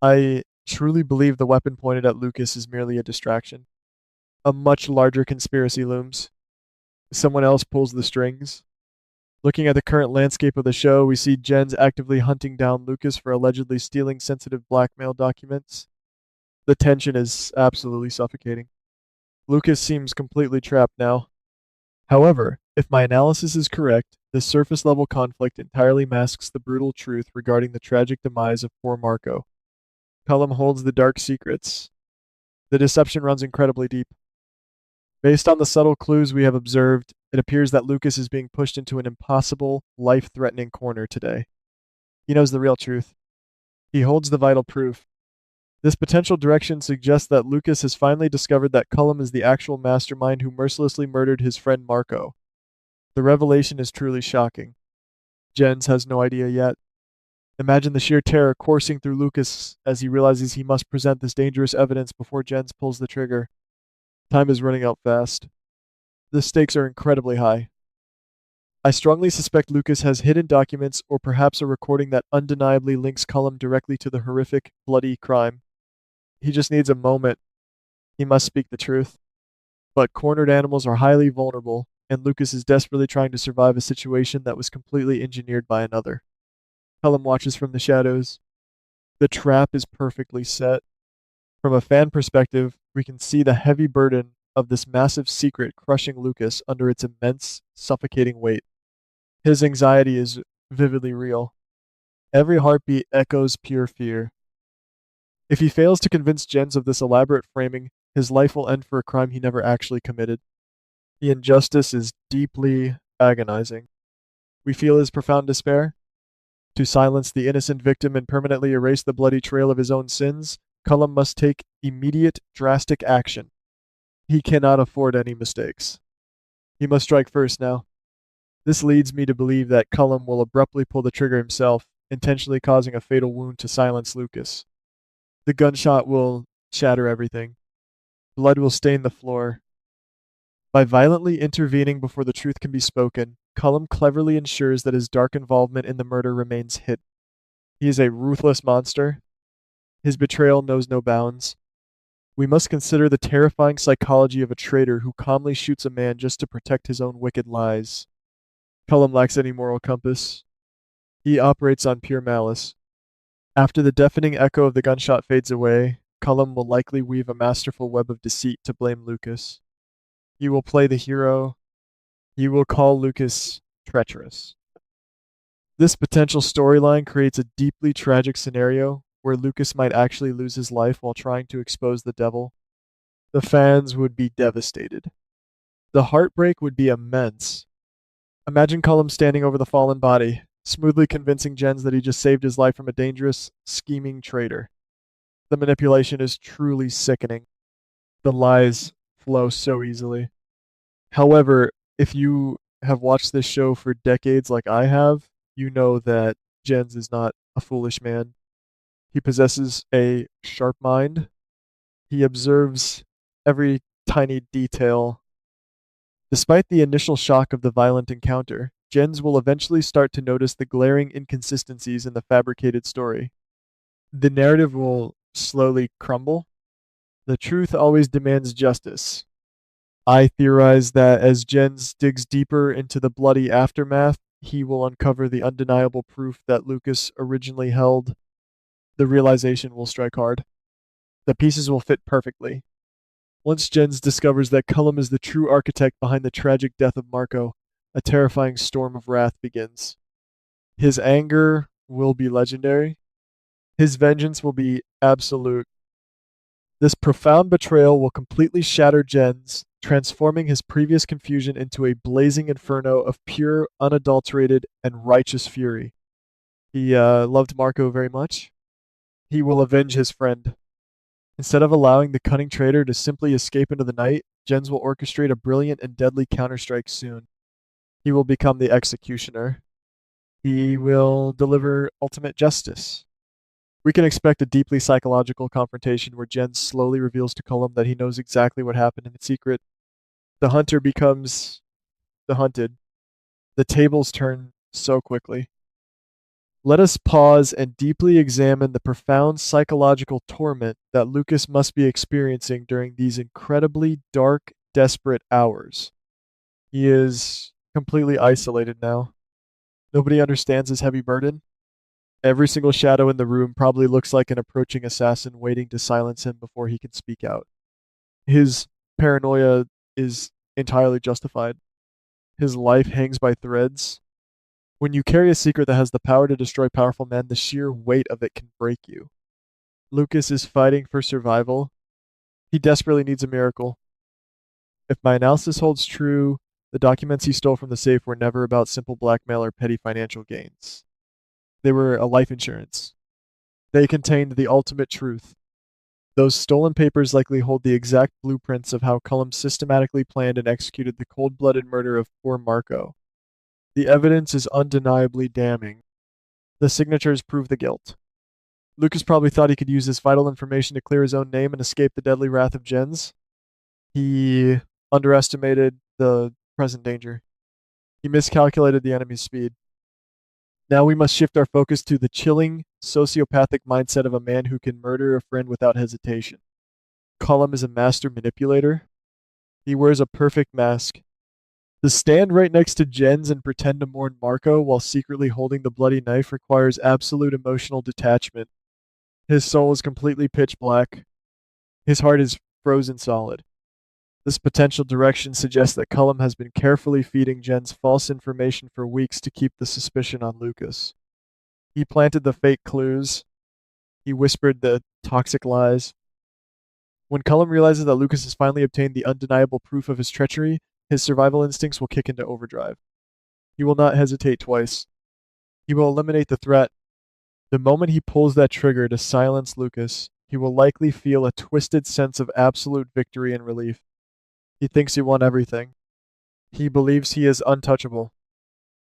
I truly believe the weapon pointed at Lucas is merely a distraction. A much larger conspiracy looms. Someone else pulls the strings. Looking at the current landscape of the show, we see Jens actively hunting down Lucas for allegedly stealing sensitive blackmail documents. The tension is absolutely suffocating. Lucas seems completely trapped now. However, if my analysis is correct, this surface level conflict entirely masks the brutal truth regarding the tragic demise of poor Marco. Cullum holds the dark secrets. The deception runs incredibly deep. Based on the subtle clues we have observed, it appears that Lucas is being pushed into an impossible, life threatening corner today. He knows the real truth. He holds the vital proof. This potential direction suggests that Lucas has finally discovered that Cullum is the actual mastermind who mercilessly murdered his friend Marco. The revelation is truly shocking. Jens has no idea yet. Imagine the sheer terror coursing through Lucas as he realizes he must present this dangerous evidence before Jens pulls the trigger. Time is running out fast. The stakes are incredibly high. I strongly suspect Lucas has hidden documents or perhaps a recording that undeniably links Cullum directly to the horrific, bloody crime. He just needs a moment. He must speak the truth. But cornered animals are highly vulnerable, and Lucas is desperately trying to survive a situation that was completely engineered by another. Cullum watches from the shadows. The trap is perfectly set. From a fan perspective, we can see the heavy burden of this massive secret crushing Lucas under its immense, suffocating weight. His anxiety is vividly real. Every heartbeat echoes pure fear. If he fails to convince Jens of this elaborate framing, his life will end for a crime he never actually committed. The injustice is deeply agonizing. We feel his profound despair. To silence the innocent victim and permanently erase the bloody trail of his own sins, Cullum must take immediate, drastic action. He cannot afford any mistakes. He must strike first now. This leads me to believe that Cullum will abruptly pull the trigger himself, intentionally causing a fatal wound to silence Lucas. The gunshot will shatter everything. Blood will stain the floor. By violently intervening before the truth can be spoken, Cullum cleverly ensures that his dark involvement in the murder remains hidden. He is a ruthless monster. His betrayal knows no bounds. We must consider the terrifying psychology of a traitor who calmly shoots a man just to protect his own wicked lies. Cullum lacks any moral compass. He operates on pure malice. After the deafening echo of the gunshot fades away, Cullum will likely weave a masterful web of deceit to blame Lucas. He will play the hero. He will call Lucas treacherous. This potential storyline creates a deeply tragic scenario where Lucas might actually lose his life while trying to expose the devil. The fans would be devastated. The heartbreak would be immense. Imagine Cullum standing over the fallen body, smoothly convincing Jens that he just saved his life from a dangerous, scheming traitor. The manipulation is truly sickening. The lies flow so easily. However, if you have watched this show for decades like I have, you know that Jens is not a foolish man. He possesses a sharp mind. He observes every tiny detail. Despite the initial shock of the violent encounter, Jens will eventually start to notice the glaring inconsistencies in the fabricated story. The narrative will slowly crumble. The truth always demands justice. I theorize that as Jens digs deeper into the bloody aftermath, he will uncover the undeniable proof that Lucas originally held. The realization will strike hard. The pieces will fit perfectly. Once Jens discovers that Cullum is the true architect behind the tragic death of Marco, a terrifying storm of wrath begins. His anger will be legendary. His vengeance will be absolute. This profound betrayal will completely shatter Jens, transforming his previous confusion into a blazing inferno of pure, unadulterated, and righteous fury. He loved Marco very much. He will avenge his friend. Instead of allowing the cunning traitor to simply escape into the night, Jens will orchestrate a brilliant and deadly counterstrike soon. He will become the executioner. He will deliver ultimate justice. We can expect a deeply psychological confrontation where Jens slowly reveals to Cullum that he knows exactly what happened in secret. The hunter becomes the hunted. The tables turn so quickly. Let us pause and deeply examine the profound psychological torment that Lucas must be experiencing during these incredibly dark, desperate hours. He is completely isolated now. Nobody understands his heavy burden. Every single shadow in the room probably looks like an approaching assassin waiting to silence him before he can speak out. His paranoia is entirely justified. His life hangs by threads. When you carry a secret that has the power to destroy powerful men, the sheer weight of it can break you. Lucas is fighting for survival. He desperately needs a miracle. If my analysis holds true, the documents he stole from the safe were never about simple blackmail or petty financial gains. They were a life insurance. They contained the ultimate truth. Those stolen papers likely hold the exact blueprints of how Cullum systematically planned and executed the cold-blooded murder of poor Marco. The evidence is undeniably damning. The signatures prove the guilt. Lucas probably thought he could use this vital information to clear his own name and escape the deadly wrath of Jens. He underestimated the present danger. He miscalculated the enemy's speed. Now we must shift our focus to the chilling, sociopathic mindset of a man who can murder a friend without hesitation. Cullum is a master manipulator. He wears a perfect mask. To stand right next to Jens and pretend to mourn Marco while secretly holding the bloody knife requires absolute emotional detachment. His soul is completely pitch black. His heart is frozen solid. This potential direction suggests that Cullum has been carefully feeding Jens false information for weeks to keep the suspicion on Lucas. He planted the fake clues. He whispered the toxic lies. When Cullum realizes that Lucas has finally obtained the undeniable proof of his treachery, his survival instincts will kick into overdrive. He will not hesitate twice. He will eliminate the threat. The moment he pulls that trigger to silence Lucas, he will likely feel a twisted sense of absolute victory and relief. He thinks he won everything. He believes he is untouchable.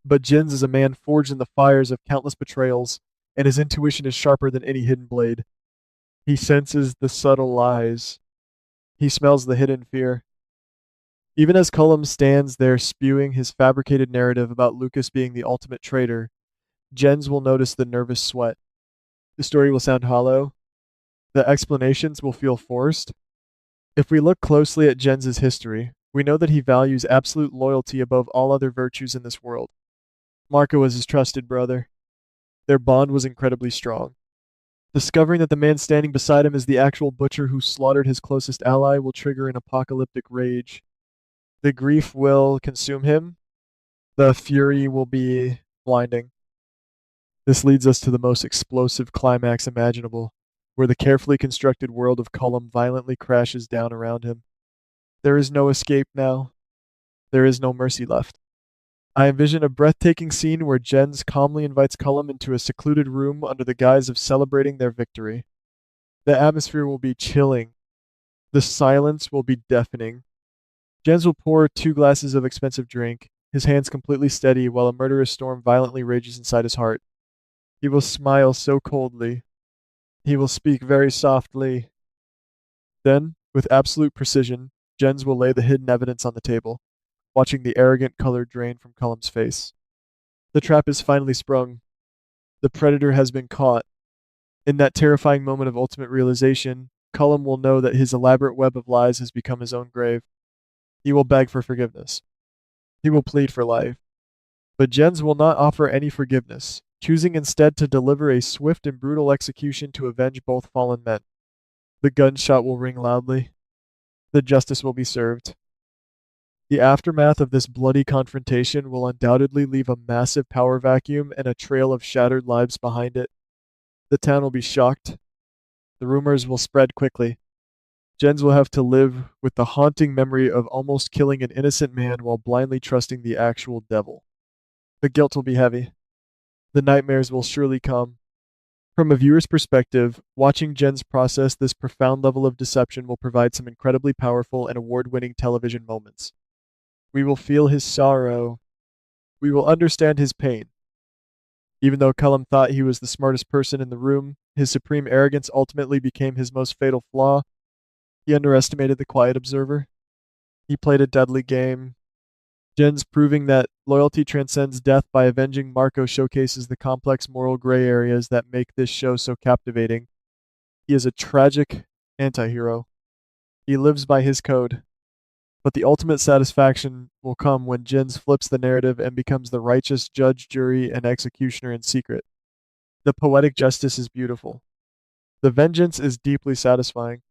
But Jens is a man forged in the fires of countless betrayals, and his intuition is sharper than any hidden blade. He senses the subtle lies. He smells the hidden fear. Even as Cullum stands there spewing his fabricated narrative about Lucas being the ultimate traitor, Jens will notice the nervous sweat. The story will sound hollow. The explanations will feel forced. If we look closely at Jens's history, we know that he values absolute loyalty above all other virtues in this world. Marco was his trusted brother. Their bond was incredibly strong. Discovering that the man standing beside him is the actual butcher who slaughtered his closest ally will trigger an apocalyptic rage. The grief will consume him. The fury will be blinding. This leads us to the most explosive climax imaginable, where the carefully constructed world of Cullum violently crashes down around him. There is no escape now. There is no mercy left. I envision a breathtaking scene where Jens calmly invites Cullum into a secluded room under the guise of celebrating their victory. The atmosphere will be chilling. The silence will be deafening. Jens will pour 2 glasses of expensive drink, his hands completely steady while a murderous storm violently rages inside his heart. He will smile so coldly. He will speak very softly. Then, with absolute precision, Jens will lay the hidden evidence on the table, watching the arrogant color drain from Cullum's face. The trap is finally sprung. The predator has been caught. In that terrifying moment of ultimate realization, Cullum will know that his elaborate web of lies has become his own grave. He will beg for forgiveness. He will plead for life. But Jens will not offer any forgiveness, choosing instead to deliver a swift and brutal execution to avenge both fallen men. The gunshot will ring loudly. The justice will be served. The aftermath of this bloody confrontation will undoubtedly leave a massive power vacuum and a trail of shattered lives behind it. The town will be shocked. The rumors will spread quickly. Jens will have to live with the haunting memory of almost killing an innocent man while blindly trusting the actual devil. The guilt will be heavy. The nightmares will surely come. From a viewer's perspective, watching Jens process this profound level of deception will provide some incredibly powerful and award-winning television moments. We will feel his sorrow. We will understand his pain. Even though Cullum thought he was the smartest person in the room, his supreme arrogance ultimately became his most fatal flaw. He underestimated the quiet observer. He played a deadly game. Jin's proving that loyalty transcends death by avenging Marco showcases the complex moral gray areas that make this show so captivating. He is a tragic antihero. He lives by his code. But the ultimate satisfaction will come when Jins flips the narrative and becomes the righteous judge, jury, and executioner in secret. The poetic justice is beautiful. The vengeance is deeply satisfying.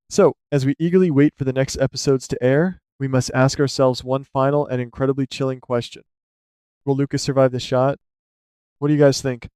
So, as we eagerly wait for the next episodes to air, we must ask ourselves one final and incredibly chilling question. Will Lucas survive the shot? What do you guys think?